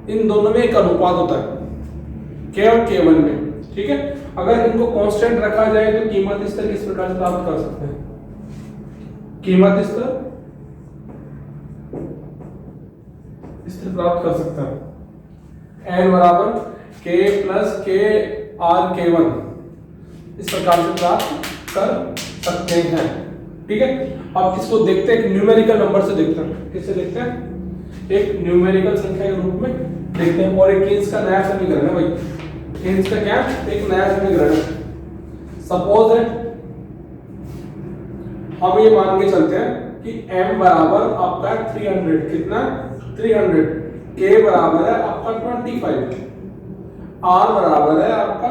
इन दोनों में एक अनुपात होता है के और के1 में, ठीक है। अगर इनको कांस्टेंट रखा जाए तो कीमत स्तर किस प्रकार से प्राप्त कर सकते हैं? कीमत स्तर प्राप्त कर सकते हैं n बराबर k प्लस के आर के1 इस प्रकार से प्राप्त कर सकते हैं, ठीक है। अब इसको देखते हैं न्यूमेरिकल नंबर से देखते हैं। किससे देखते हैं? एक न्यूमेरिकल संख्या के रूप में देखते हैं। और एक केन्स का नया समीकरण है भाई। केन्स का क्या? एक नया समीकरण है। सपोज दैट हम ये मान के चलते हैं कि m बराबर आपका 300, कितना? 300, k बराबर है आपका 25, r बराबर है आपका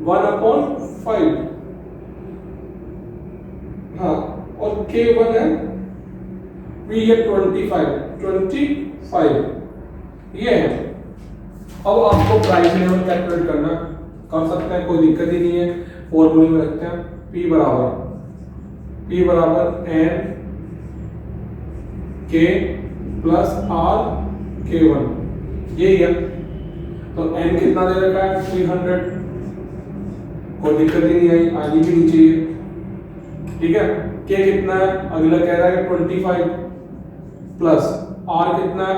1/5, हाँ, और k1 है v है 25 ये है। अब आपको प्राइस लेवल कैलकुलेट करना कर सकते हैं, कोई दिक्कत ही नहीं है। फॉर्मूले में रखते हैं p बराबर n k plus r k1, यही है। तो n कितना दे रखा है? 300, कोई दिक्कत ही नहीं है, आगे भी नहीं चाहिए, ठीक है। k कितना है? अगला कह रहा है 25 प्लस r कितना है?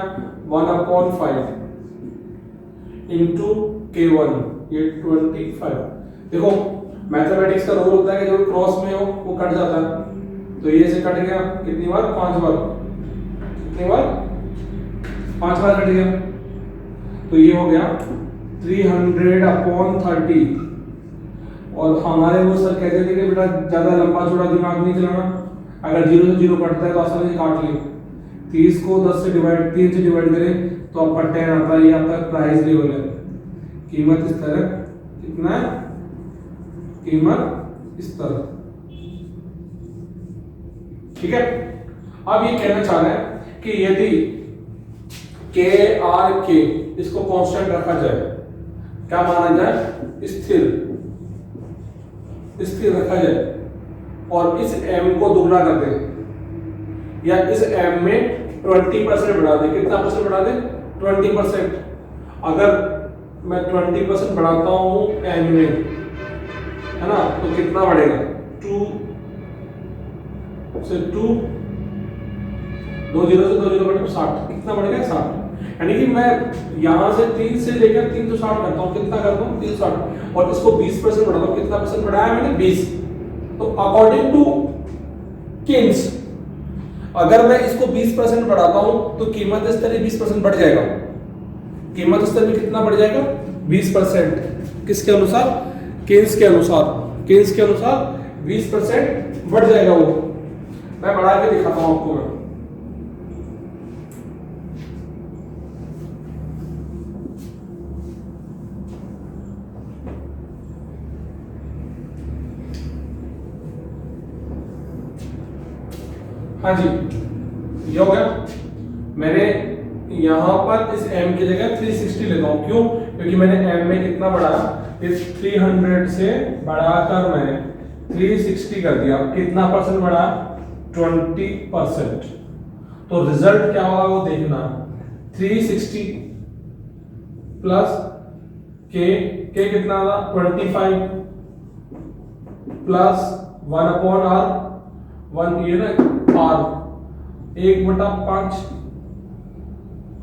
1/5 इंटू k1, ये 25। देखो मैथमेटिक्स का रूल होता है कि जो क्रॉस में हो वो कट जाता है। तो ये से कट गया कितनी बार? 5 बार। कितनी बार? 5 बार कट गया। तो ये हो गया 300/30। और हमारे वो सर कहते थे कि बेटा ज्यादा लंबा चौड़ा दिमाग नहीं चलाना, अगर 0 से 0 कटता है तो आसानी से काट ले। 30 को 3 से डिवाइड करें तो आपका 10 आता है। ये आपका प्राइस लेवल है, कीमत स्तर है। कितना है? कीमत स्तर, ठीक है। अब ये कहना चाह रहे हैं कि यदि के आर के इसको कांस्टेंट रखा जाए, क्या माना जाए? स्थिर रखा जाए, और इस m को दुगना कर दे, या इस m में 20% बढ़ा दे। कितना परसेंट बढ़ा दे? 20%। अगर मैं 20% बढ़ाता हूं m में, है ना, तो कितना बढ़ेगा? 2 से 2, 2 0 से 2 0 बढ़े 60। कितना बढ़ेगा? 60। यानी कि मैं यहां से 3 से लेकर 360 करता हूं। कितना करता हूं? 360, और इसको 20% बढ़ाता हूं। कितना परसेंट बढ़ाया मैंने? 20। तो अकॉर्डिंग टू केन्स, अगर मैं इसको 20% बढ़ाता हूं तो कीमत स्तर 20% बढ़ जाएगा। कीमत स्तर में कितना बढ़ जाएगा? 20%। किसके अनुसार? केन्स के अनुसार। केन्स के अनुसार 20% बढ़ जाएगा वो। मैं बढ़ा के दिखाता हूं आपको। मैं हाँ जी, ये हो गया। मैंने यहां पर इस m की जगह 360 लेता हूं। क्यों? क्योंकि मैंने m में कितना बढ़ाया? इस 300 से बढ़ाकर मैंने 360 कर दिया। कितना परसेंट बढ़ा? 20%। तो रिजल्ट क्या होगा वो देखना। 360 प्लस के कितना था? 25 प्लस 1/r, 1 ये ना r, 1/5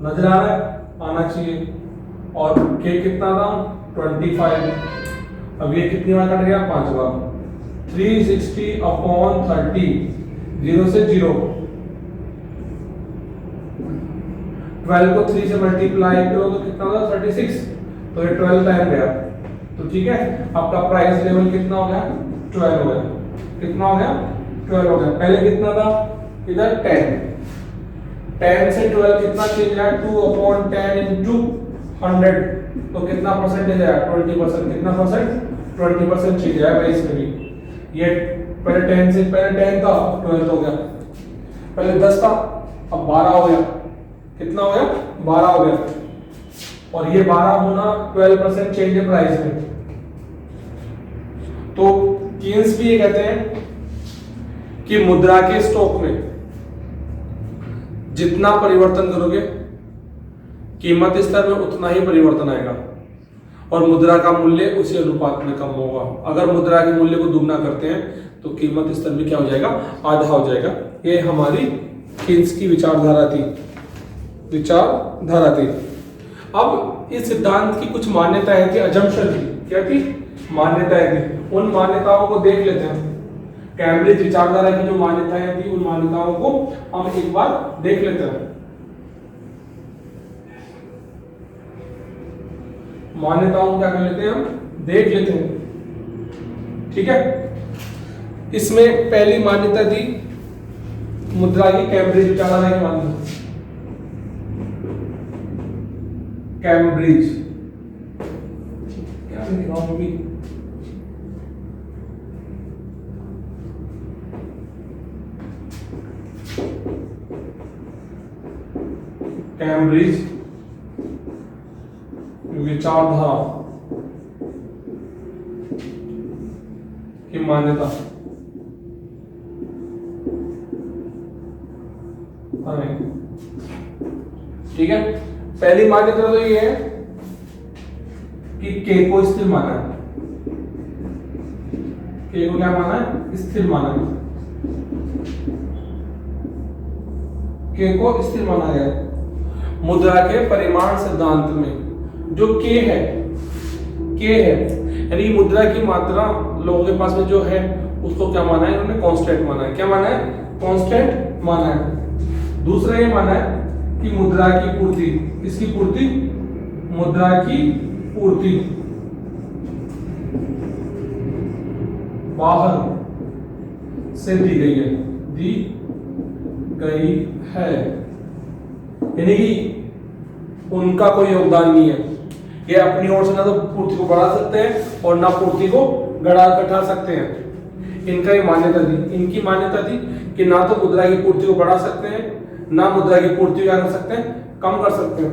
नजर आ रहा है? आना चाहिए। और k कितना था? 25। अब ये कितनी बार कट गया? 5 बार। 360/30, 0 से 0, 12 को 3 से मल्टीप्लाई करो तो कितना होगा? 36। तो ये 12 टाइम गया। तो ठीक है, आपका प्राइस लेवल कितना हो गया? 12 हो गया। कितना हो गया? 12 हो गया। पहले कितना था? इधर 10 से 12 कितना चेंज आया? 2/10 इंटू 100। तो कितना परसेंटेज आया? 20%। कितना परसेंट? 20% चेंज आया भाई इसमें भी। ये पहले 10 से, पहले 10 था, 12 हो गया। पहले 10 था, अब 12 हो गया। कितना हो गया? 12 हो गया। और ये 12 होना 12% चेंज है प्राइस में। तो केन्स भी ये कहते हैं कि मुद्रा के स्टॉक में जितना परिवर्तन करोगे कीमत स्तर में उतना ही परिवर्तन आएगा और मुद्रा का मूल्य उसी अनुपात में कम होगा। अगर मुद्रा के मूल्य को दुगना करते हैं तो कीमत स्तर में क्या हो जाएगा, आधा हो जाएगा। ये हमारी कीन्स की विचारधारा थी। अब इस सिद्धांत की कुछ मान्यताएं थी, अजम्पशन थी। क्या थी? मान्यताएं थी। उन मान्यताओं को देख लेते हैं। कैम्ब्रिज विचारधारा की जो मान्यताएं थी उन मान्यताओं को हम एक बार देख लेते हैं। मान्यताओं को क्या कर लेते हैं, हम देख लेते हैं। ठीक है, इसमें पहली मान्यता थी मुद्रा की, कैम्ब्रिज विचारधारा की मान्यता। कैम्ब्रिज क्या लिखा हूं अभी, कैम्ब्रिज विचारधारा की मान्यता। ठीक है, पहली मान्यता तो ये है कि के को स्थिर माना है। के को क्या माना है? स्थिर माना है। के को स्थिर माना गया है। मुद्रा के परिमाण सिद्धांत में जो के है यानी मुद्रा की मात्रा लोगों के पास में जो है उसको क्या माना है इन्होंने? कांस्टेंट माना है। क्या माना है? कांस्टेंट माना है। दूसरा ये माना है कि मुद्रा की पूर्ति, किसकी पूर्ति? मुद्रा की पूर्ति बाहर से दी गई है, यानी कि उनका कोई योगदान नहीं है। ये अपनी ओर से ना तो पूर्ति को बढ़ा सकते हैं और ना पूर्ति को घटा सकते हैं। इनका ये मान्यता थी। इनकी मान्यता थी कि ना तो मुद्रा की पूर्ति को बढ़ा सकते हैं, ना मुद्रा की पूर्ति क्या कर सकते हैं? कम कर सकते हैं।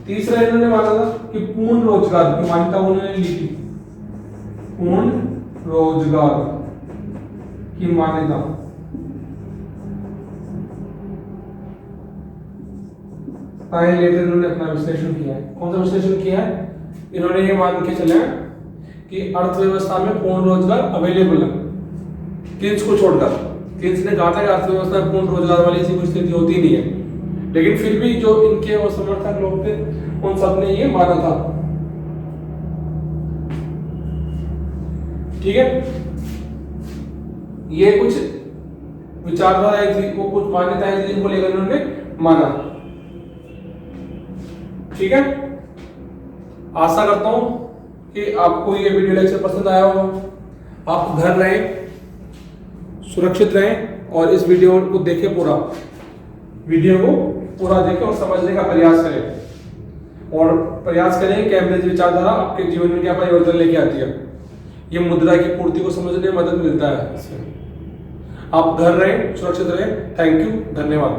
तीसरा इन्होंने माना था कि पूर्ण रोजगार की मान्यता उन्होंने ली थी। पूर्ण रोजगार की मान्यता लेकर इन्होंने अपना विश्लेषण किया है। कौन सा विश्लेषण किया है? इन्होंने ये मान के चले कि अर्थव्यवस्था में पूर्ण रोजगार अवेलेबल है, कीन्स को छोड़कर। कीन्स ने कहा था कि अर्थव्यवस्था में पूर्ण रोजगार वाली ऐसी कोई स्थिति होती नहीं है, लेकिन फिर भी जो इनके और समर्थक लोग थे उन सब ने ये माना था। ठीक है, ये कुछ विचारधाराएं थी, वो कुछ मान्यताएं थी जिनको लेकर इन्होंने माना। ठीक है, आशा करता हूं कि आपको ये वीडियो लेक्चर पसंद आया होगा। आप घर रहें, सुरक्षित रहें और इस वीडियो को देखें, वीडियो को पूरा देखें और समझने का प्रयास करें और प्रयास करें कैम्ब्रिज विचारधारा आपके जीवन में क्या परिवर्तन लेके आती है। ये मुद्रा की पूर्ति को समझने में मदद मिलता है इससे। आप घर रहें, सुरक्षित रहें। थैंक यू, धन्यवाद।